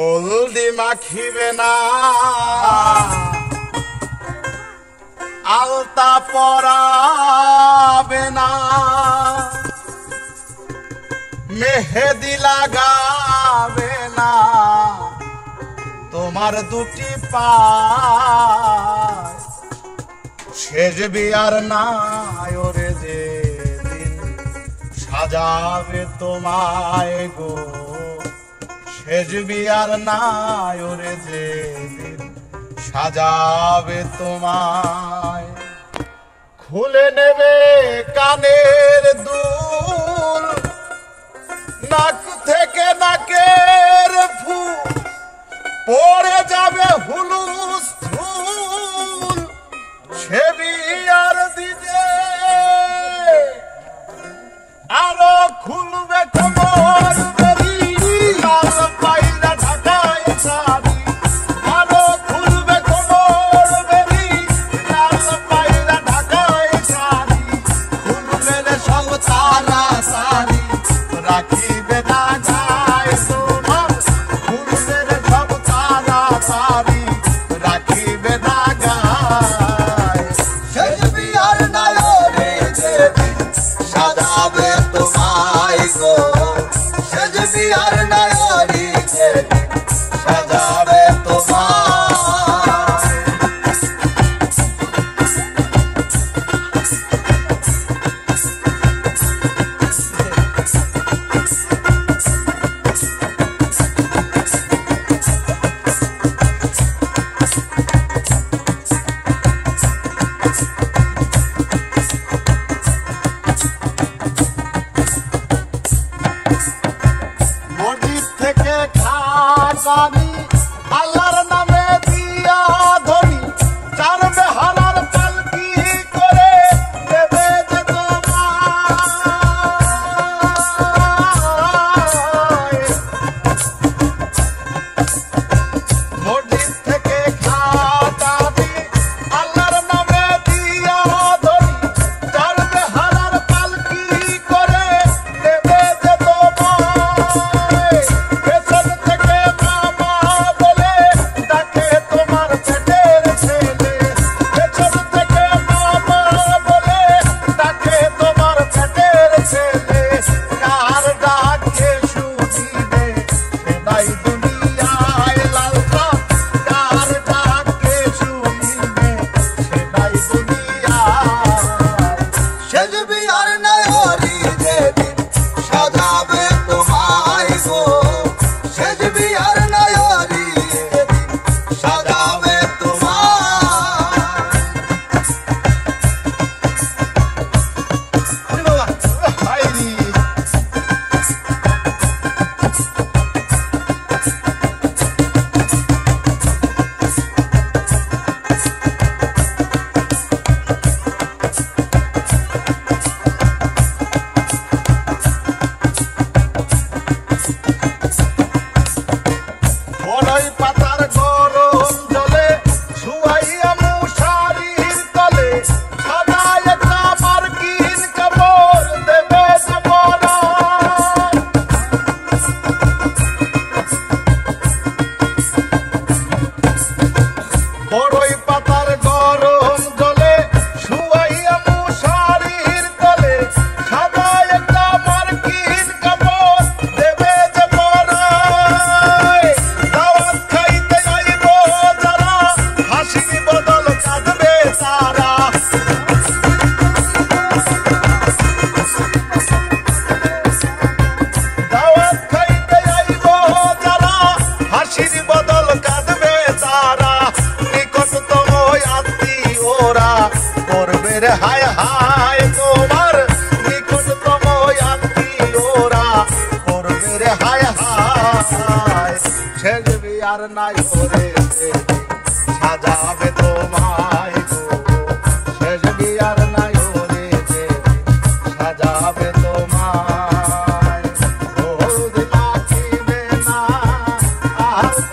হলদি মাখিবে না, আলতা পরাবে না, মেহেদি লাগাবে না, তোমার দুটি পায় শেষ বিয়ার নাই ওরে যেদিন সাজাবে তোমায় গো, শেষ বিয়ার নাই ওরে যেদিন সাজাবে তোমায়। খুলে নেবে কানের দুল, নাক থেকে নাকের ফুল, পড়ে যাবে হুলুস ধুল, সে বিয়ার দিনে আরো খুলবে কোমর বেরি, লাল পায়রা ঢাকায় শাড়ি, আরো খুলবে কোমর বেরি, লাল পায়রা ঢাকায় শাড়ি, খুলবে রে সব তারা শাড়ি, রাখিবে না গায়ে তোমার, খুলবে রে সব তারা শাড়ি, রাখিবে না গায়ে। শেষ বিয়ার নাই ওরে যেদিন সাজাবে তোমায় গো, শেষ বিয়ার নাই ওরে যেদিন সাজাবে তোমায়। মসজিদ থেকে খাজানি আল্লাহর নামে দিয়া ধনি, চার বেহারার পালকি করে দেবে যে তোমায়। মসজিদ থেকে খাজানি আল্লাহর নামে দিয়া ধনি, চার বেহারার পালকি করে দেবে যে তোমায়। পেছন থেকে মামা বলে ডাকে তোমার পেটের ছেলে, পেছন থেকে মামা বলে ডাকে তোমার পেটের ছেলে, কার ডাকে শুনিবে সেটাই দুনিয়ায় লালসা, কার ডাকে শুনিবে সেটাই দুনিয়ায়। শেষ বিয়ার নাই ওরে যেদিন সাজাবে তোমায় গো, শেষ বিয়ার নাই ওরে যেদিন সাজাবে তোমায়। আরে বাবা, হায়রে বড়ই পাতার গরম জলে শুয়াইয়া মশারির তলে, সাদায় একটা মার্কিন কাপড় দেবে যে পরায়। বড়ই পাতার গরম জলে শুয়াইয়া মশারির তলে, সাদায় একটা মার্কিন কাপড় দেবে যে পরায়। দাওয়াত খাইতে যাইব যারা, হাসির বদল কাঁদবে তারা, দাওয়াত খাইতে যাইব যারা, হাসির বদল কাঁদবে তারা, নিকটতম আত্মীয়রা করবে রে হায় হায় তোমার, নিকটতম আত্মীয়রা করবে রে হায় হায়। শেষ বিয়ার নাই ওরে যেদিন সাজাবে তোমায় গো, শেষ বিয়ার নাই ওরে যেদিন সাজাবে তোমায়। হলদি মাখিবে না, আলতা